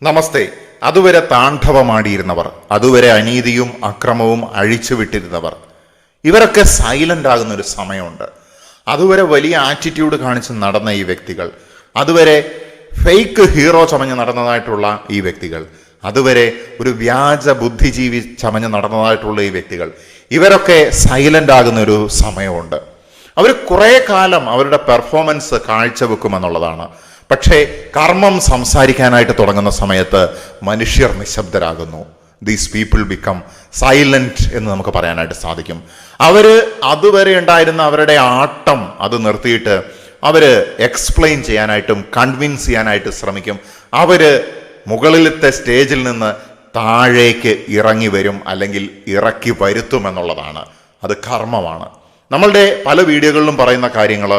നമസ്തേ. അതുവരെ താണ്ഡവമാടിയിരുന്നവർ, അതുവരെ അനീതിയും അക്രമവും അഴിച്ചുവിട്ടിരുന്നവർ, ഇവരൊക്കെ സൈലന്റ് ആകുന്ന ഒരു സമയമുണ്ട്. അതുവരെ വലിയ ആറ്റിറ്റ്യൂഡ് കാണിച്ച് നടന്ന ഈ വ്യക്തികൾ, അതുവരെ ഫേക്ക് ഹീറോ ചമഞ്ഞ് നടന്നതായിട്ടുള്ള ഈ വ്യക്തികൾ, അതുവരെ ഒരു വ്യാജ ബുദ്ധിജീവി ചമഞ്ഞ് നടന്നതായിട്ടുള്ള ഈ വ്യക്തികൾ, ഇവരൊക്കെ സൈലന്റ് ആകുന്ന ഒരു സമയമുണ്ട്. അവർ കുറേ കാലം അവരുടെ പെർഫോമൻസ് കാഴ്ചവെക്കുമെന്നുള്ളതാണ്. പക്ഷേ കർമ്മം സംസാരിക്കാനായിട്ട് തുടങ്ങുന്ന സമയത്ത് മനുഷ്യർ നിശബ്ദരാകുന്നു. ദീസ് പീപ്പിൾ ബിക്കം സൈലന്റ് എന്ന് നമുക്ക് പറയാനായിട്ട് സാധിക്കും. അതുവരെ ഉണ്ടായിരുന്ന അവരുടെ ആട്ടം അത് നിർത്തിയിട്ട് അവര് എക്സ്പ്ലെയിൻ ചെയ്യാനായിട്ടും കൺവിൻസ് ചെയ്യാനായിട്ട് ശ്രമിക്കും. മുകളിലത്തെ സ്റ്റേജിൽ നിന്ന് താഴേക്ക് ഇറങ്ങി വരും, അല്ലെങ്കിൽ ഇറക്കി വരുത്തുമെന്നുള്ളതാണ്. അത് കർമ്മമാണ്. നമ്മളുടെ പല വീഡിയോകളിലും പറയുന്ന കാര്യങ്ങൾ,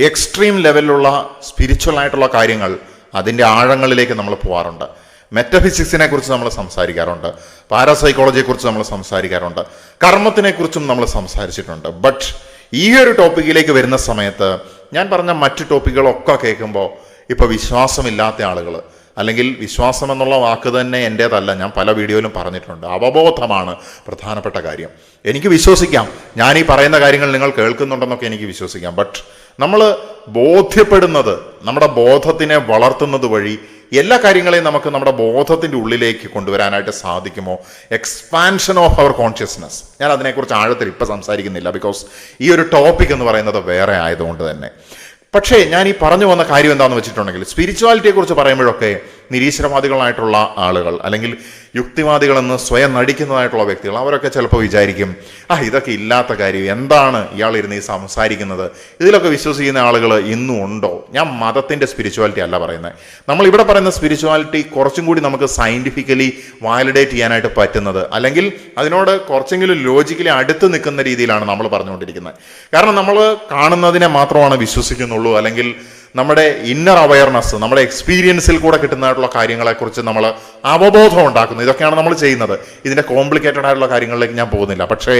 എക്സ്ട്രീം ലെവലിലുള്ള സ്പിരിച്വൽ ആയിട്ടുള്ള കാര്യങ്ങൾ, അതിൻ്റെ ആഴങ്ങളിലേക്ക് നമ്മൾ പോകാറുണ്ട്. മെറ്റഫിസിക്സിനെ കുറിച്ച് നമ്മൾ സംസാരിക്കാറുണ്ട്, പാരാസൈക്കോളജിയെക്കുറിച്ച് നമ്മൾ സംസാരിക്കാറുണ്ട്, കർമ്മത്തിനെക്കുറിച്ചും നമ്മൾ സംസാരിച്ചിട്ടുണ്ട്. ബട്ട് ഈ ഒരു ടോപ്പിക്കിലേക്ക് വരുന്ന സമയത്ത് ഞാൻ പറഞ്ഞ മറ്റു ടോപ്പിക്കുകളൊക്കെ കേൾക്കുമ്പോൾ ഇപ്പോൾ വിശ്വാസമില്ലാത്ത ആളുകൾ, അല്ലെങ്കിൽ വിശ്വാസം എന്നുള്ള വാക്ക് തന്നെ എൻ്റേതല്ല, ഞാൻ പല വീഡിയോയിലും പറഞ്ഞിട്ടുണ്ട്, അവബോധമാണ് പ്രധാനപ്പെട്ട കാര്യം. എനിക്ക് വിശ്വസിക്കാം, ഞാൻ ഈ പറയുന്ന കാര്യങ്ങൾ നിങ്ങൾ കേൾക്കുന്നുണ്ടെന്നൊക്കെ എനിക്ക് വിശ്വസിക്കാം. ബട്ട് നമ്മൾ ബോധ്യപ്പെടുന്നത്, നമ്മുടെ ബോധത്തിനെ വളർത്തുന്നത് വഴി എല്ലാ കാര്യങ്ങളെയും നമുക്ക് നമ്മുടെ ബോധത്തിൻ്റെ ഉള്ളിലേക്ക് കൊണ്ടുവരാനായിട്ട് സാധിക്കുമോ? Expansion of our consciousness. ഞാൻ അതിനെക്കുറിച്ച് ആഴത്തിൽ ഇപ്പം സംസാരിക്കുന്നില്ല, ബിക്കോസ് ഈ ഒരു ടോപ്പിക് എന്ന് പറയുന്നത് വേറെ ആയതുകൊണ്ട് തന്നെ. പക്ഷേ ഞാൻ ഈ പറഞ്ഞു വന്ന കാര്യം എന്താണെന്ന് വെച്ചിട്ടുണ്ടെങ്കിൽ, സ്പിരിച്വാലിറ്റിയെ കുറിച്ച് പറയുമ്പോഴൊക്കെ നിരീശ്വരവാദികളായിട്ടുള്ള ആളുകൾ, അല്ലെങ്കിൽ യുക്തിവാദികളെന്ന് സ്വയം നടിക്കുന്നതായിട്ടുള്ള വ്യക്തികൾ, അവരൊക്കെ ചിലപ്പോൾ വിചാരിക്കും, ഇതൊക്കെ ഇല്ലാത്ത കാര്യം, എന്താണ് ഇയാൾ ഇരുന്ന് ഈ സംസാരിക്കുന്നത്, ഇതിലൊക്കെ വിശ്വസിക്കുന്ന ആളുകൾ ഇന്നും ഉണ്ടോ? ഞാൻ മതത്തിൻ്റെ സ്പിരിച്വാലിറ്റി അല്ല പറയുന്നത്. നമ്മളിവിടെ പറയുന്ന സ്പിരിച്വാലിറ്റി കുറച്ചും കൂടി നമുക്ക് സയൻറ്റിഫിക്കലി വാലിഡേറ്റ് ചെയ്യാനായിട്ട് പറ്റുന്നത്, അല്ലെങ്കിൽ അതിനോട് കുറച്ചെങ്കിലും ലോജിക്കലി അടുത്ത് നിൽക്കുന്ന രീതിയിലാണ് നമ്മൾ പറഞ്ഞുകൊണ്ടിരിക്കുന്നത്. കാരണം നമ്മൾ കാണുന്നതിനെ മാത്രമാണ് വിശ്വസിക്കുന്നുള്ളൂ, അല്ലെങ്കിൽ നമ്മുടെ ഇന്നർ അവയർനെസ്, നമ്മുടെ എക്സ്പീരിയൻസിൽ കൂടെ കിട്ടുന്നതായിട്ടുള്ള കാര്യങ്ങളെക്കുറിച്ച് നമ്മൾ അവബോധം ഉണ്ടാക്കുന്നു. ഇതൊക്കെയാണ് നമ്മൾ ചെയ്യുന്നത്. ഇതിൻ്റെ കോംപ്ലിക്കേറ്റഡ് ആയിട്ടുള്ള കാര്യങ്ങളിലേക്ക് ഞാൻ പോകുന്നില്ല. പക്ഷേ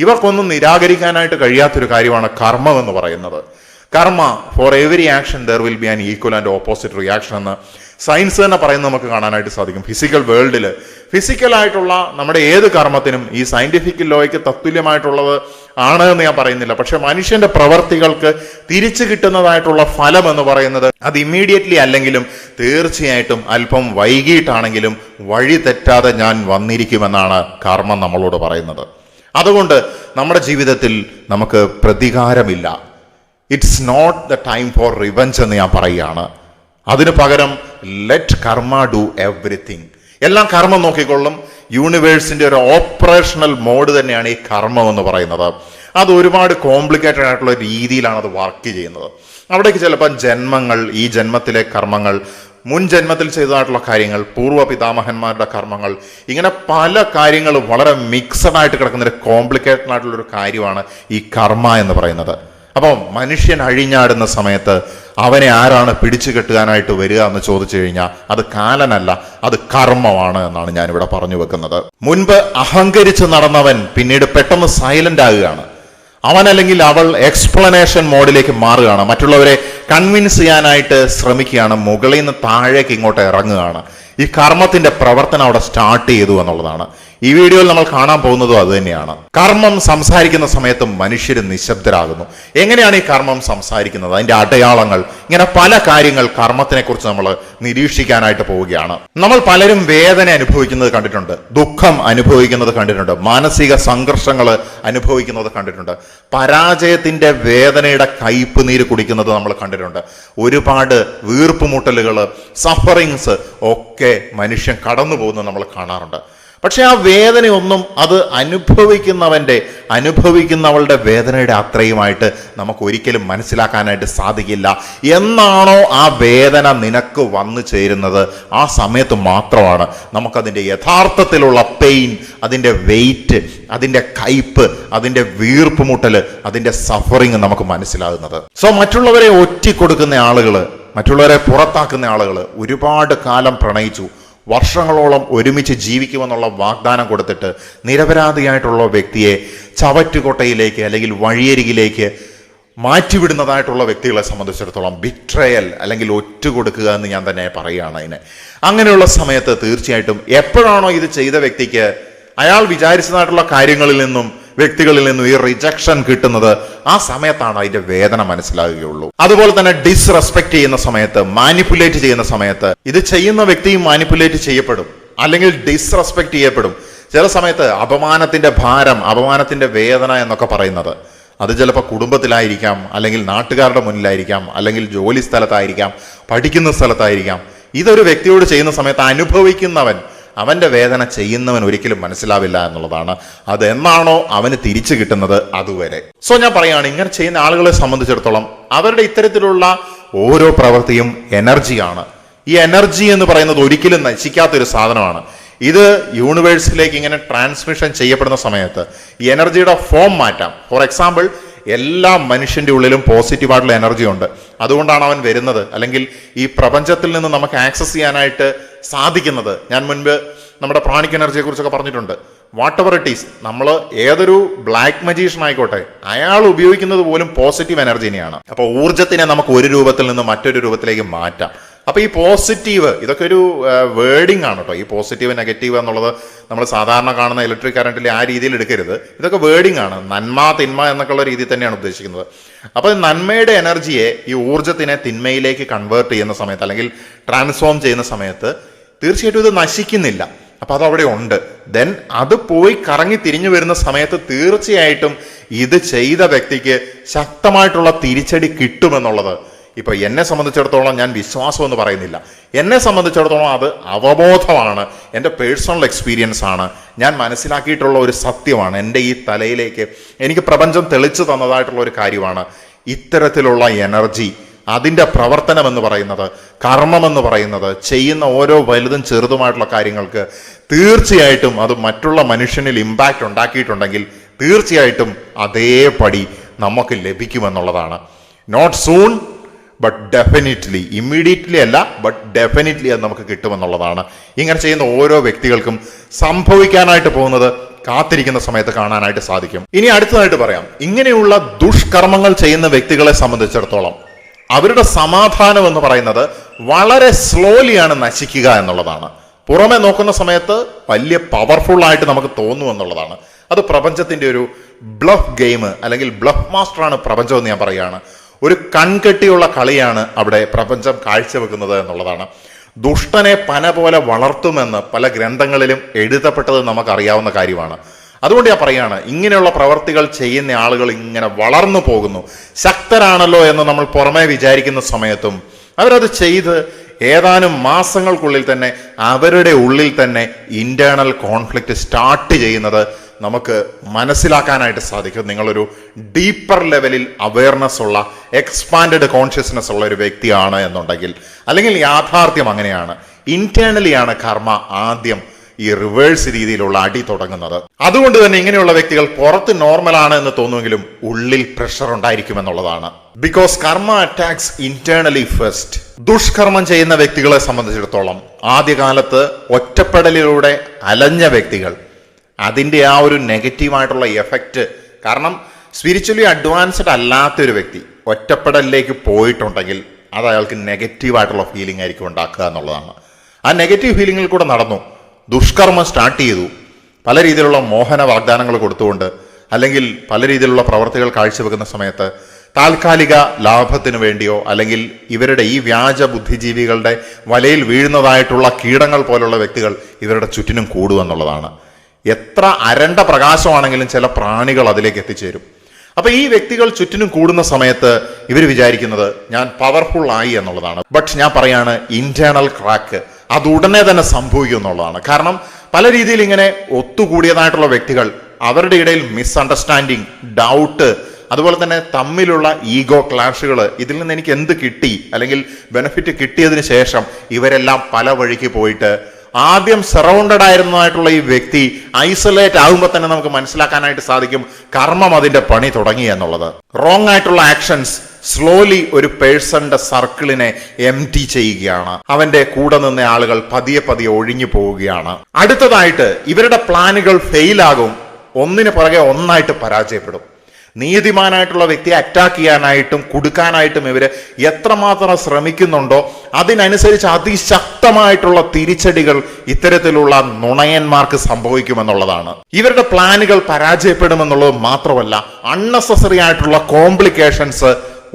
ഇവർക്കൊന്നും നിരാകരിക്കാനായിട്ട് കഴിയാത്തൊരു കാര്യമാണ് കർമ്മം എന്ന് പറയുന്നത്. കർമ്മ, for every action there will be an equal and opposite reaction എന്ന് സയൻസ് തന്നെ പറയുന്നത് നമുക്ക് കാണാനായിട്ട് സാധിക്കും. ഫിസിക്കൽ വേൾഡിൽ ഫിസിക്കലായിട്ടുള്ള നമ്മുടെ ഏത് കർമ്മത്തിനും ഈ സയന്റിഫിക് ലോയ്ക്ക് തത്തുല്യമായിട്ടുള്ളത് ആണ് എന്ന് ഞാൻ പറയുന്നില്ല. പക്ഷെ മനുഷ്യന്റെ പ്രവർത്തികൾക്ക് തിരിച്ചു കിട്ടുന്നതായിട്ടുള്ള ഫലം എന്ന് പറയുന്നത് അത് ഇമ്മീഡിയറ്റ്ലി അല്ലെങ്കിലും തീർച്ചയായിട്ടും അല്പം വൈകിട്ടാണെങ്കിലും വഴി തെറ്റാതെ ഞാൻ വന്നിരിക്കുമെന്നാണ് കർമ്മം നമ്മളോട് പറയുന്നത്. അതുകൊണ്ട് നമ്മുടെ ജീവിതത്തിൽ നമുക്ക് പ്രതികാരമില്ല. It's not the time for revenge എന്ന് ഞാൻ പറയുകയാണ്. അതിനു പകരം ലെറ്റ് കർമ്മ ഡു എവറിത്തിങ്. എല്ലാം കർമ്മം നോക്കിക്കൊള്ളും. യൂണിവേഴ്സിന്റെ ഒരു ഓപ്പറേഷണൽ മോഡ് തന്നെയാണ് ഈ കർമ്മം എന്ന് പറയുന്നത്. അത് ഒരുപാട് കോംപ്ലിക്കേറ്റഡ് ആയിട്ടുള്ള രീതിയിലാണ് അത് വർക്ക് ചെയ്യുന്നത്. അവിടേക്ക് ചിലപ്പോൾ ജന്മങ്ങൾ, ഈ ജന്മത്തിലെ കർമ്മങ്ങൾ, മുൻ ജന്മത്തിൽ ചെയ്തതായിട്ടുള്ള കാര്യങ്ങൾ, പൂർവ്വ പിതാമഹന്മാരുടെ കർമ്മങ്ങൾ, ഇങ്ങനെ പല കാര്യങ്ങളും വളരെ മിക്സഡ് ആയിട്ട് കിടക്കുന്ന ഒരു കോംപ്ലിക്കേറ്റഡ് ആയിട്ടുള്ളൊരു കാര്യമാണ് ഈ കർമ്മ എന്ന് പറയുന്നത്. അപ്പോൾ മനുഷ്യൻ അഴിഞ്ഞാടുന്ന സമയത്ത് അവനെ ആരാണ് പിടിച്ചു കെട്ടുവാനായിട്ട് വരിക എന്ന് ചോദിച്ചു കഴിഞ്ഞാൽ അത് കാലനല്ല, അത് കർമ്മമാണ് എന്നാണ് ഞാനിവിടെ പറഞ്ഞു വെക്കുന്നത്. മുൻപ് അഹങ്കരിച്ച് നടന്നവൻ പിന്നീട് പെട്ടെന്ന് സൈലന്റ് ആകുകയാണ്. അവൻ അല്ലെങ്കിൽ അവൾ എക്സ്പ്ലനേഷൻ മോഡിലേക്ക് മാറുകയാണ്. മറ്റുള്ളവരെ കൺവിൻസ് ചെയ്യാനായിട്ട് ശ്രമിക്കുകയാണ്. മുകളിൽ നിന്ന് താഴേക്ക് ഇങ്ങോട്ട് ഇറങ്ങുകയാണ്. ഈ കർമ്മത്തിന്റെ പ്രവർത്തനം അവിടെ സ്റ്റാർട്ട് ചെയ്തു എന്നുള്ളതാണ്. ഈ വീഡിയോയിൽ നമ്മൾ കാണാൻ പോകുന്നതും അത് തന്നെയാണ്. കർമ്മം സംസാരിക്കുന്ന സമയത്ത് മനുഷ്യർ നിശബ്ദരാകുന്നു. എങ്ങനെയാണ് ഈ കർമ്മം സംസാരിക്കുന്നത്, അതിന്റെ അടയാളങ്ങൾ, ഇങ്ങനെ പല കാര്യങ്ങൾ കർമ്മത്തിനെ കുറിച്ച് നമ്മൾ നിരീക്ഷിക്കാനായിട്ട് പോവുകയാണ്. നമ്മൾ പലരും വേദന അനുഭവിക്കുന്നത് കണ്ടിട്ടുണ്ട്, ദുഃഖം അനുഭവിക്കുന്നത് കണ്ടിട്ടുണ്ട്, മാനസിക സംഘർഷങ്ങൾ അനുഭവിക്കുന്നത് കണ്ടിട്ടുണ്ട്, പരാജയത്തിന്റെ വേദനയുടെ കയ്പ് നീര് കുടിക്കുന്നത് നമ്മൾ കണ്ടിട്ടുണ്ട്. ഒരുപാട് വീർപ്പുമുട്ടലുകൾ, സഫറിങ്സ് ഒക്കെ മനുഷ്യൻ കടന്നു പോകുന്നത് നമ്മൾ കാണാറുണ്ട്. പക്ഷെ ആ വേദനയൊന്നും അത് അനുഭവിക്കുന്നവളുടെ വേദനയുടെ അത്രയുമായിട്ട് നമുക്ക് ഒരിക്കലും മനസ്സിലാക്കാനായിട്ട് സാധിക്കില്ല. എന്നാണോ ആ വേദന നിനക്ക് വന്നു ചേരുന്നത്, ആ സമയത്ത് മാത്രമാണ് നമുക്കതിൻ്റെ യഥാർത്ഥത്തിലുള്ള പെയിൻ, അതിൻ്റെ വെയിറ്റ്, അതിൻ്റെ കയ്പ്, അതിൻ്റെ വീർപ്പുമുട്ടൽ, അതിൻ്റെ സഫറിങ് നമുക്ക് മനസ്സിലാകുന്നത്. സോ മറ്റുള്ളവരെ ഒറ്റിക്കൊടുക്കുന്ന ആളുകൾ, മറ്റുള്ളവരെ പുറത്താക്കുന്ന ആളുകൾ ഒരുപാട് കാലം പ്രണയിച്ചു, വർഷങ്ങളോളം ഒരുമിച്ച് ജീവിക്കുമെന്നുള്ള വാഗ്ദാനം കൊടുത്തിട്ട് നിരപരാധിയായിട്ടുള്ള വ്യക്തിയെ ചവറ്റുകൊട്ടയിലേക്ക് അല്ലെങ്കിൽ വഴിയരികിലേക്ക് മാറ്റിവിടുന്നതായിട്ടുള്ള വ്യക്തികളെ സംബന്ധിച്ചിടത്തോളം ബിട്രയൽ അല്ലെങ്കിൽ ഒറ്റുകൊടുക്കുക എന്ന് ഞാൻ തന്നെ പറയുകയാണ് അതിനെ. അങ്ങനെയുള്ള സമയത്ത് തീർച്ചയായിട്ടും എപ്പോഴാണോ ഇത് ചെയ്ത വ്യക്തിക്ക് അയാൾ വിചാരിച്ചതായിട്ടുള്ള കാര്യങ്ങളിൽ നിന്നും വ്യക്തികളിൽ നിന്നും ഈ റിജക്ഷൻ കിട്ടുന്നത്, ആ സമയത്താണ് അതിന്റെ വേദന മനസ്സിലാകുകയുള്ളൂ. അതുപോലെ തന്നെ ഡിസ്റെസ്പെക്ട് ചെയ്യുന്ന സമയത്ത്, മാനിപ്പുലേറ്റ് ചെയ്യുന്ന സമയത്ത്, ഇത് ചെയ്യുന്ന വ്യക്തിയും മാനിപ്പുലേറ്റ് ചെയ്യപ്പെടും അല്ലെങ്കിൽ ഡിസ്റെസ്പെക്ട് ചെയ്യപ്പെടും. ചില സമയത്ത് അപമാനത്തിന്റെ ഭാരം, അപമാനത്തിന്റെ വേദന എന്നൊക്കെ പറയുന്നത് അത് ചിലപ്പോൾ കുടുംബത്തിലായിരിക്കാം, അല്ലെങ്കിൽ നാട്ടുകാരുടെ മുന്നിലായിരിക്കാം, അല്ലെങ്കിൽ ജോലി സ്ഥലത്തായിരിക്കാം, പഠിക്കുന്ന സ്ഥലത്തായിരിക്കാം. ഇതൊരു വ്യക്തിയോട് ചെയ്യുന്ന സമയത്ത് അനുഭവിക്കുന്നവൻ, അവന്റെ വേദന ചെയ്യുന്നവൻ ഒരിക്കലും മനസ്സിലാവില്ല എന്നുള്ളതാണ്. അതെന്നാണോ അവന് തിരിച്ചു കിട്ടുന്നത് അതുവരെ. സോ ഞാൻ പറയുകയാണ്, ഇങ്ങനെ ചെയ്യുന്ന ആളുകളെ സംബന്ധിച്ചിടത്തോളം അവരുടെ ഇത്തരത്തിലുള്ള ഓരോ പ്രവൃത്തിയും എനർജിയാണ്. ഈ എനർജി എന്ന് പറയുന്നത് ഒരിക്കലും നശിക്കാത്തൊരു സാധനമാണ്. ഇത് യൂണിവേഴ്സിലേക്ക് ഇങ്ങനെ ട്രാൻസ്മിഷൻ ചെയ്യപ്പെടുന്ന സമയത്ത് ഈ എനർജിയുടെ ഫോം മാറ്റാം. ഫോർ എക്സാമ്പിൾ, എല്ലാ മനുഷ്യന്റെ ഉള്ളിലും പോസിറ്റീവായിട്ടുള്ള എനർജി ഉണ്ട്. അതുകൊണ്ടാണ് അവൻ വരുന്നത്, അല്ലെങ്കിൽ ഈ പ്രപഞ്ചത്തിൽ നിന്ന് നമുക്ക് ആക്സസ് ചെയ്യാനായിട്ട് സാധിക്കുന്നത്. ഞാൻ മുൻപ് നമ്മുടെ പ്രാണിക് എനർജിയെ കുറിച്ചൊക്കെ പറഞ്ഞിട്ടുണ്ട്. വാട്ട് എവർ ഇറ്റ് ഈസ്, നമ്മൾ ഏതൊരു ബ്ലാക്ക് മജീഷ്യൻ ആയിക്കോട്ടെ, അയാൾ ഉപയോഗിക്കുന്നത് പോലും പോസിറ്റീവ് എനർജിനെയാണ്. അപ്പൊ ഊർജത്തിനെ നമുക്ക് ഒരു രൂപത്തിൽ നിന്ന് മറ്റൊരു രൂപത്തിലേക്ക് മാറ്റാം. അപ്പൊ ഈ പോസിറ്റീവ്, ഇതൊക്കെ ഒരു വേർഡിങ് ആണ് കേട്ടോ. ഈ പോസിറ്റീവ് നെഗറ്റീവ് എന്നുള്ളത് നമ്മൾ സാധാരണ കാണുന്ന ഇലക്ട്രിക് കറണ്ടിൽ ആ രീതിയിൽ എടുക്കരുത്. ഇതൊക്കെ വേർഡിങ് ആണ്. നന്മ തിന്മ എന്നൊക്കെയുള്ള രീതിയിൽ തന്നെയാണ് ഉദ്ദേശിക്കുന്നത്. അപ്പൊ നന്മയുടെ എനർജിയെ, ഈ ഊർജത്തിനെ തിന്മയിലേക്ക് കൺവേർട്ട് ചെയ്യുന്ന സമയത്ത് അല്ലെങ്കിൽ ട്രാൻസ്ഫോം ചെയ്യുന്ന സമയത്ത് തീർച്ചയായിട്ടും ഇത് നശിക്കുന്നില്ല. അപ്പൊ അതവിടെ ഉണ്ട്. ദെൻ അത് പോയി കറങ്ങി തിരിഞ്ഞു വരുന്ന സമയത്ത് തീർച്ചയായിട്ടും ഇത് ചെയ്ത വ്യക്തിക്ക് ശക്തമായിട്ടുള്ള തിരിച്ചടി കിട്ടുമെന്നുള്ളത്, ഇപ്പൊ എന്നെ സംബന്ധിച്ചിടത്തോളം ഞാൻ വിശ്വാസം എന്ന് പറയുന്നില്ല, എന്നെ സംബന്ധിച്ചിടത്തോളം അത് അവബോധമാണ്, എൻ്റെ പേഴ്സണൽ എക്സ്പീരിയൻസ് ആണ്, ഞാൻ മനസ്സിലാക്കിയിട്ടുള്ള ഒരു സത്യമാണ്. എൻ്റെ ഈ തലയിലേക്ക് എനിക്ക് പ്രപഞ്ചം തെളിച്ചു തന്നതായിട്ടുള്ള ഒരു കാര്യമാണ്. ഇത്തരത്തിലുള്ള എനർജി, അതിൻ്റെ പ്രവർത്തനം എന്ന് പറയുന്നത്, കർമ്മം എന്ന് പറയുന്നത്, ചെയ്യുന്ന ഓരോ വലുതും ചെറുതുമായിട്ടുള്ള കാര്യങ്ങൾക്ക് തീർച്ചയായിട്ടും അത് മറ്റുള്ള മനുഷ്യനിൽ ഇമ്പാക്റ്റ് ഉണ്ടാക്കിയിട്ടുണ്ടെങ്കിൽ തീർച്ചയായിട്ടും അതേപടി നമുക്ക് ലഭിക്കുമെന്നുള്ളതാണ്. Not soon but definitely, immediately അല്ല, ബട്ട് ഡെഫിനറ്റ്ലി അത് നമുക്ക് കിട്ടുമെന്നുള്ളതാണ്. ഇങ്ങനെ ചെയ്യുന്ന ഓരോ വ്യക്തികൾക്കും സംഭവിക്കാനായിട്ട് പോകുന്നത് കാത്തിരിക്കുന്ന സമയത്ത് കാണാനായിട്ട് സാധിക്കും. ഇനി അടുത്തതായിട്ട് പറയാം, ഇങ്ങനെയുള്ള ദുഷ്കർമ്മങ്ങൾ ചെയ്യുന്ന വ്യക്തികളെ സംബന്ധിച്ചിടത്തോളം അവരുടെ സമാധാനം എന്ന് പറയുന്നത് വളരെ സ്ലോലിയാണ് നശിക്കുക എന്നുള്ളതാണ്. പുറമെ നോക്കുന്ന സമയത്ത് വലിയ പവർഫുൾ ആയിട്ട് നമുക്ക് തോന്നും എന്നുള്ളതാണ്. അത് പ്രപഞ്ചത്തിന്റെ ഒരു ബ്ലഫ് ഗെയിം അല്ലെങ്കിൽ ബ്ലഫ് മാസ്റ്ററാണ് പ്രപഞ്ചം എന്ന് ഞാൻ പറയുകയാണ്. ഒരു കൺകെട്ടിയുള്ള കളിയാണ് അവിടെ പ്രപഞ്ചം കാഴ്ചവെക്കുന്നത് എന്നുള്ളതാണ്. ദുഷ്ടനെ പന പോലെ വളർത്തുമെന്ന് പല ഗ്രന്ഥങ്ങളിലും എഴുതപ്പെട്ടത് നമുക്കറിയാവുന്ന കാര്യമാണ്. അതുകൊണ്ട് ഞാൻ പറയാണ്, ഇങ്ങനെയുള്ള പ്രവർത്തികൾ ചെയ്യുന്ന ആളുകൾ ഇങ്ങനെ വളർന്നു പോകുന്നു. ശക്തരാണല്ലോ എന്ന് നമ്മൾ പുറമെ വിചാരിക്കുന്ന സമയത്തും അവരത് ചെയ്ത് ഏതാനും മാസങ്ങൾക്കുള്ളിൽ തന്നെ അവരുടെ ഉള്ളിൽ തന്നെ ഇന്റേണൽ കോൺഫ്ലിക്റ്റ് സ്റ്റാർട്ട് ചെയ്യുന്നത് നമുക്ക് മനസ്സിലാക്കാനായിട്ട് സാധിക്കും. നിങ്ങളൊരു ഡീപ്പർ ലെവലിൽ അവയർനെസ് ഉള്ള, എക്സ്പാൻഡഡ് കോൺഷ്യസ്നെസ് ഉള്ള ഒരു വ്യക്തിയാണ് എന്നുണ്ടെങ്കിൽ, അല്ലെങ്കിൽ യാഥാർത്ഥ്യം അങ്ങനെയാണ്, ഇന്റേണലിയാണ് കർമ്മ ആദ്യം ഈ റിവേഴ്സ് രീതിയിലുള്ള അടി തുടങ്ങുന്നത്. അതുകൊണ്ട് തന്നെ ഇങ്ങനെയുള്ള വ്യക്തികൾ പുറത്ത് നോർമലാണ് എന്ന് തോന്നുമെങ്കിലും ഉള്ളിൽ പ്രഷർ ഉണ്ടായിരിക്കുമെന്നുള്ളതാണ്. ബിക്കോസ് കർമ്മ അറ്റാക്സ് ഇന്റേണലി ഫസ്റ്റ്. ദുഷ്കർമ്മം ചെയ്യുന്ന വ്യക്തികളെ സംബന്ധിച്ചിടത്തോളം ആദ്യകാലത്ത് ഒറ്റപ്പെടലിലൂടെ അലഞ്ഞ വ്യക്തികൾ, അതിൻ്റെ ആ ഒരു നെഗറ്റീവായിട്ടുള്ള എഫക്റ്റ്, കാരണം സ്പിരിച്വലി അഡ്വാൻസ്ഡ് അല്ലാത്തൊരു വ്യക്തി ഒറ്റപ്പെടലിലേക്ക് പോയിട്ടുണ്ടെങ്കിൽ അത് അയാൾക്ക് നെഗറ്റീവായിട്ടുള്ള ഫീലിംഗ് ആയിരിക്കും ഉണ്ടാക്കുക എന്നുള്ളതാണ്. ആ നെഗറ്റീവ് ഫീലിംഗിൽ കൂടെ നടന്നു ദുഷ്കർമ്മം സ്റ്റാർട്ട് ചെയ്തു. പല രീതിയിലുള്ള മോഹന വാഗ്ദാനങ്ങൾ കൊടുത്തുകൊണ്ട്, അല്ലെങ്കിൽ പല രീതിയിലുള്ള പ്രവർത്തികൾ കാഴ്ചവെക്കുന്ന സമയത്ത് താൽക്കാലിക ലാഭത്തിന് വേണ്ടിയോ, അല്ലെങ്കിൽ ഇവരുടെ ഈ വ്യാജ ബുദ്ധിജീവികളുടെ വലയിൽ വീഴുന്നതായിട്ടുള്ള കീടങ്ങൾ പോലുള്ള വ്യക്തികൾ ഇവരുടെ ചുറ്റിനും കൂടുമെന്നുള്ളതാണ്. എത്ര അരണ്ട പ്രകാശമാണെങ്കിലും ചില പ്രാണികൾ അതിലേക്ക് എത്തിച്ചേരും. അപ്പൊ ഈ വ്യക്തികൾ ചുറ്റിനും കൂടുന്ന സമയത്ത് ഇവർ വിചാരിക്കുന്നത് ഞാൻ പവർഫുൾ ആയി എന്നുള്ളതാണ്. ബട്ട് ഞാൻ പറയാണ്, ഇന്റേണൽ ക്രാക്ക് അത് ഉടനെ തന്നെ സംഭവിക്കും എന്നുള്ളതാണ്. കാരണം പല രീതിയിൽ ഇങ്ങനെ ഒത്തുകൂടിയതായിട്ടുള്ള വ്യക്തികൾ, അവരുടെ ഇടയിൽ മിസ്അണ്ടർസ്റ്റാൻഡിങ്, ഡൗട്ട്, അതുപോലെ തന്നെ തമ്മിലുള്ള ഈഗോ ക്ലാഷുകൾ, ഇതിൽ നിന്ന് എനിക്ക് എന്ത് കിട്ടി അല്ലെങ്കിൽ ബെനിഫിറ്റ് കിട്ടിയതിന് ശേഷം ഇവരെല്ലാം പല വഴിക്ക് പോയിട്ട് ആദ്യം സറൗണ്ടഡ് ആയിരുന്നതായിട്ടുള്ള ഈ വ്യക്തി ഐസൊലേറ്റ് ആകുമ്പോൾ തന്നെ നമുക്ക് മനസ്സിലാക്കാനായിട്ട് സാധിക്കും കർമ്മം അതിന്റെ പണി തുടങ്ങി എന്നുള്ളത്. റോങ് ആയിട്ടുള്ള ആക്ഷൻസ് സ്ലോലി ഒരു പേഴ്സന്റെ സർക്കിളിനെ എംപ്റ്റി ചെയ്യുകയാണ്. അവന്റെ കൂടെ നിന്ന ആളുകൾ പതിയെ പതിയെ ഒഴിഞ്ഞു പോവുകയാണ്. അടുത്തതായിട്ട് ഇവരുടെ പ്ലാനുകൾ ഫെയിലാകും, ഒന്നിന് പുറകെ ഒന്നായിട്ട് പരാജയപ്പെടും. നീതിമാനായിട്ടുള്ള വ്യക്തിയെ അറ്റാക്ക് ചെയ്യാനായിട്ടും കുടുക്കാനായിട്ടും ഇവര് എത്രമാത്രം ശ്രമിക്കുന്നുണ്ടോ അതിനനുസരിച്ച് അതിശക്തമായിട്ടുള്ള തിരിച്ചടികൾ ഇത്തരത്തിലുള്ള നുണയന്മാർക്ക് സംഭവിക്കുമെന്നുള്ളതാണ്. ഇവരുടെ പ്ലാനുകൾ പരാജയപ്പെടുമെന്നുള്ളത് മാത്രമല്ല, അൺനെസസറി ആയിട്ടുള്ള കോംപ്ലിക്കേഷൻസ്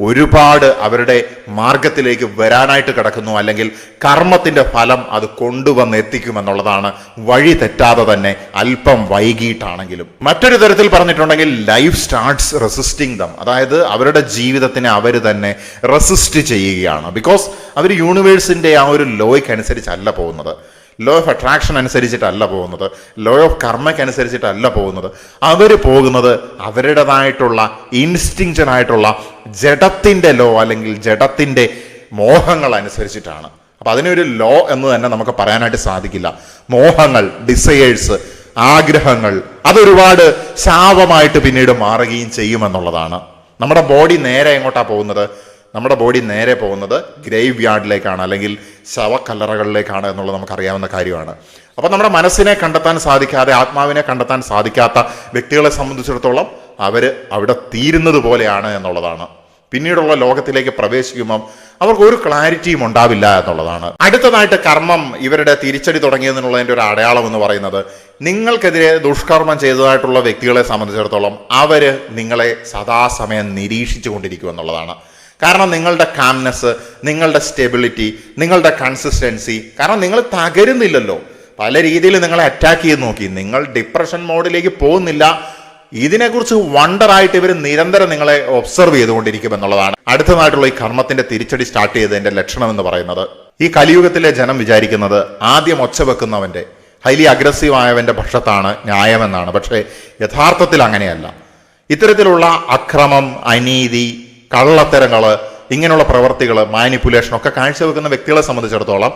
ഒരുപാട് അവരുടെ മാർഗത്തിലേക്ക് വരാനായിട്ട് കിടക്കുന്നു. അല്ലെങ്കിൽ കർമ്മത്തിന്റെ ഫലം അത് കൊണ്ടുവന്ന് എത്തിക്കുമെന്നുള്ളതാണ്, വഴി തെറ്റാതെ തന്നെ അല്പം വൈകിട്ടാണെങ്കിലും. മറ്റൊരു തരത്തിൽ പറഞ്ഞിട്ടുണ്ടെങ്കിൽ ലൈഫ് സ്റ്റാർട്ട്സ് റെസിസ്റ്റിംഗ് ദം, അതായത് അവരുടെ ജീവിതത്തിനെ അവർ തന്നെ റെസിസ്റ്റ് ചെയ്യുകയാണ്. ബിക്കോസ് അവർ യൂണിവേഴ്സിന്റെ ആ ഒരു ലോയ്ക്ക് അനുസരിച്ചല്ല പോകുന്നത്, ലോ ഓഫ് അട്രാക്ഷൻ അനുസരിച്ചിട്ടല്ല പോകുന്നത്, ലോ ഓഫ് കർമ്മയ്ക്ക് അനുസരിച്ചിട്ടല്ല പോകുന്നത്. അവർ പോകുന്നത് അവരുടേതായിട്ടുള്ള ഇൻസ്റ്റിങ്ഷനായിട്ടുള്ള ജഡത്തിന്റെ ലോ അല്ലെങ്കിൽ ജഡത്തിന്റെ മോഹങ്ങൾ അനുസരിച്ചിട്ടാണ്. അപ്പൊ അതിനൊരു ലോ എന്ന് തന്നെ നമുക്ക് പറയാനായിട്ട് സാധിക്കില്ല. മോഹങ്ങൾ, ഡിസയേഴ്സ്, ആഗ്രഹങ്ങൾ അതൊരുപാട് ശാപമായിട്ട് പിന്നീട് മാറുകയും ചെയ്യുമെന്നുള്ളതാണ്. നമ്മുടെ ബോഡി നേരെ എങ്ങോട്ടാ പോകുന്നത്? നമ്മുടെ ബോഡി നേരെ പോകുന്നത് ഗ്രേവ് യാർഡിലേക്കാണ്, അല്ലെങ്കിൽ ശവക്കല്ലറകളിലേക്കാണ് എന്നുള്ളത് നമുക്കറിയാവുന്ന കാര്യമാണ്. അപ്പം നമ്മുടെ മനസ്സിനെ കണ്ടെത്താൻ സാധിക്കാതെ, ആത്മാവിനെ കണ്ടെത്താൻ സാധിക്കാത്ത വ്യക്തികളെ സംബന്ധിച്ചിടത്തോളം അവർ അവിടെ തീരുന്നത് പോലെയാണ് എന്നുള്ളതാണ്. പിന്നീടുള്ള ലോകത്തിലേക്ക് പ്രവേശിക്കുമ്പം അവർക്ക് ഒരു ക്ലാരിറ്റിയും ഉണ്ടാവില്ല എന്നുള്ളതാണ്. അടുത്തതായിട്ട് കർമ്മം ഇവരുടെ തിരിച്ചടി തുടങ്ങിയതിനുള്ളതിൻ്റെ ഒരു അടയാളം എന്ന് പറയുന്നത്, നിങ്ങൾക്കെതിരെ ദുഷ്കർമ്മം ചെയ്തതായിട്ടുള്ള വ്യക്തികളെ സംബന്ധിച്ചിടത്തോളം അവർ നിങ്ങളെ സദാസമയം നിരീക്ഷിച്ചു കൊണ്ടിരിക്കുമെന്നുള്ളതാണ്. കാരണം നിങ്ങളുടെ കാംനെസ്, നിങ്ങളുടെ സ്റ്റെബിലിറ്റി, നിങ്ങളുടെ കൺസിസ്റ്റൻസി, കാരണം നിങ്ങൾ തകരുന്നില്ലല്ലോ. പല രീതിയിൽ നിങ്ങളെ അറ്റാക്ക് ചെയ്ത് നോക്കി, നിങ്ങൾ ഡിപ്രഷൻ മോഡിലേക്ക് പോകുന്നില്ല. ഇതിനെക്കുറിച്ച് വണ്ടറായിട്ട് ഇവർ നിരന്തരം നിങ്ങളെ ഒബ്സർവ് ചെയ്തുകൊണ്ടിരിക്കും എന്നുള്ളതാണ്. അടുത്തതായിട്ടുള്ള ഈ കർമ്മത്തിന്റെ തിരിച്ചടി സ്റ്റാർട്ട് ചെയ്തതിന്റെ ലക്ഷണം എന്ന് പറയുന്നത്, ഈ കലിയുഗത്തിലെ ജനം വിചാരിക്കുന്നത് ആദ്യം ഒച്ച വെക്കുന്നവന്റെ, ഹൈലി അഗ്രസീവ് ആയവന്റെ പക്ഷത്താണ് ന്യായമെന്നാണ്. പക്ഷേ യഥാർത്ഥത്തിൽ അങ്ങനെയല്ല. ഇത്തരത്തിലുള്ള അക്രമം, അനീതി, കള്ളത്തരങ്ങള്, ഇങ്ങനെയുള്ള പ്രവർത്തികൾ, മാനിപ്പുലേഷൻ ഒക്കെ കാഴ്ചവെക്കുന്ന വ്യക്തികളെ സംബന്ധിച്ചിടത്തോളം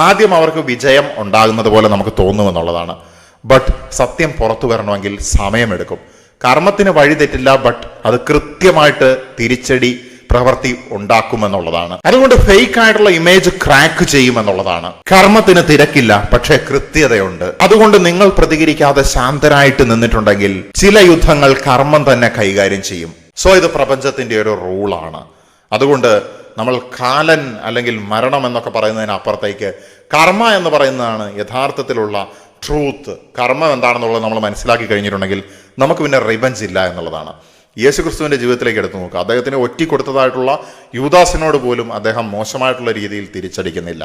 ആദ്യം അവർക്ക് വിജയം ഉണ്ടാകുന്നത് പോലെ നമുക്ക് തോന്നുമെന്നുള്ളതാണ്. ബട്ട് സത്യം പുറത്തു വരണമെങ്കിൽ സമയമെടുക്കും. കർമ്മത്തിന് വഴി തെറ്റില്ല, ബട്ട് അത് കൃത്യമായിട്ട് തിരിച്ചടി പ്രവൃത്തി ഉണ്ടാക്കുമെന്നുള്ളതാണ്. അതുകൊണ്ട് ഫേക്ക് ആയിട്ടുള്ള ഇമേജ് ക്രാക്ക് ചെയ്യുമെന്നുള്ളതാണ്. കർമ്മത്തിന് തിരക്കില്ല, പക്ഷെ കൃത്യതയുണ്ട്. അതുകൊണ്ട് നിങ്ങൾ പ്രതികരിക്കാതെ ശാന്തരായിട്ട് നിന്നിട്ടുണ്ടെങ്കിൽ ചില യുദ്ധങ്ങൾ കർമ്മം തന്നെ കൈകാര്യം ചെയ്യും. സോ ഇത് പ്രപഞ്ചത്തിന്റെ ഒരു റൂളാണ്. അതുകൊണ്ട് നമ്മൾ കാലൻ അല്ലെങ്കിൽ മരണം എന്നൊക്കെ പറയുന്നതിനപ്പുറത്തേക്ക് കർമ്മ എന്ന് പറയുന്നതാണ് യഥാർത്ഥത്തിലുള്ള ട്രൂത്ത്. കർമ്മം എന്താണെന്നുള്ളത് നമ്മൾ മനസ്സിലാക്കി കഴിഞ്ഞിട്ടുണ്ടെങ്കിൽ നമുക്ക് പിന്നെ റിവെഞ്ച് ഇല്ല എന്നുള്ളതാണ്. യേശുക്രിസ്തുവിന്റെ ജീവിതത്തിലേക്ക് എടുത്തു നോക്കുക. അദ്ദേഹത്തിന് ഒറ്റി കൊടുത്തതായിട്ടുള്ള യൂദാസിനോട് പോലും അദ്ദേഹം മോശമായിട്ടുള്ള രീതിയിൽ തിരിച്ചടിക്കുന്നില്ല.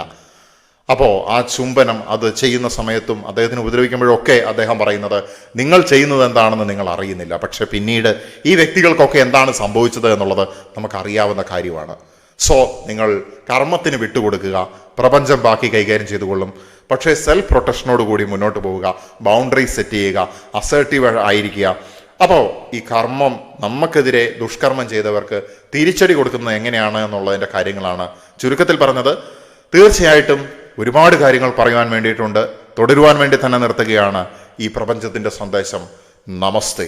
അപ്പോൾ ആ ചുംബനം അത് ചെയ്യുന്ന സമയത്തും അദ്ദേഹത്തിന് ഉപദ്രവിക്കുമ്പോഴൊക്കെ അദ്ദേഹം പറയുന്നത്, നിങ്ങൾ ചെയ്യുന്നത് എന്താണെന്ന് നിങ്ങൾ അറിയുന്നില്ല. പക്ഷെ പിന്നീട് ഈ വ്യക്തികൾക്കൊക്കെ എന്താണ് സംഭവിച്ചത് എന്നുള്ളത് നമുക്കറിയാവുന്ന കാര്യമാണ്. സോ നിങ്ങൾ കർമ്മത്തിന് വിട്ടുകൊടുക്കുക, പ്രപഞ്ചം ബാക്കി കൈകാര്യം ചെയ്തുകൊള്ളും. പക്ഷേ സെൽഫ് പ്രൊട്ടക്ഷനോട് കൂടി മുന്നോട്ട് പോവുക, ബൗണ്ടറി സെറ്റ് ചെയ്യുക, അസേർട്ടീവ് ആയിരിക്കുക. അപ്പോൾ ഈ കർമ്മം നമുക്കെതിരെ ദുഷ്കർമ്മം ചെയ്തവർക്ക് തിരിച്ചടി കൊടുക്കുന്നത് എങ്ങനെയാണ് എന്നുള്ളതിൻ്റെ കാര്യങ്ങളാണ് ചുരുക്കത്തിൽ പറഞ്ഞത്. തീർച്ചയായിട്ടും ഒരുപാട് കാര്യങ്ങൾ പറയുവാൻ വേണ്ടിയിട്ടുണ്ട്. തുടരുവാൻ വേണ്ടി തന്നെ നിർത്തുകയാണ് ഈ പ്രപഞ്ചത്തിൻ്റെ സന്ദേശം. നമസ്തേ.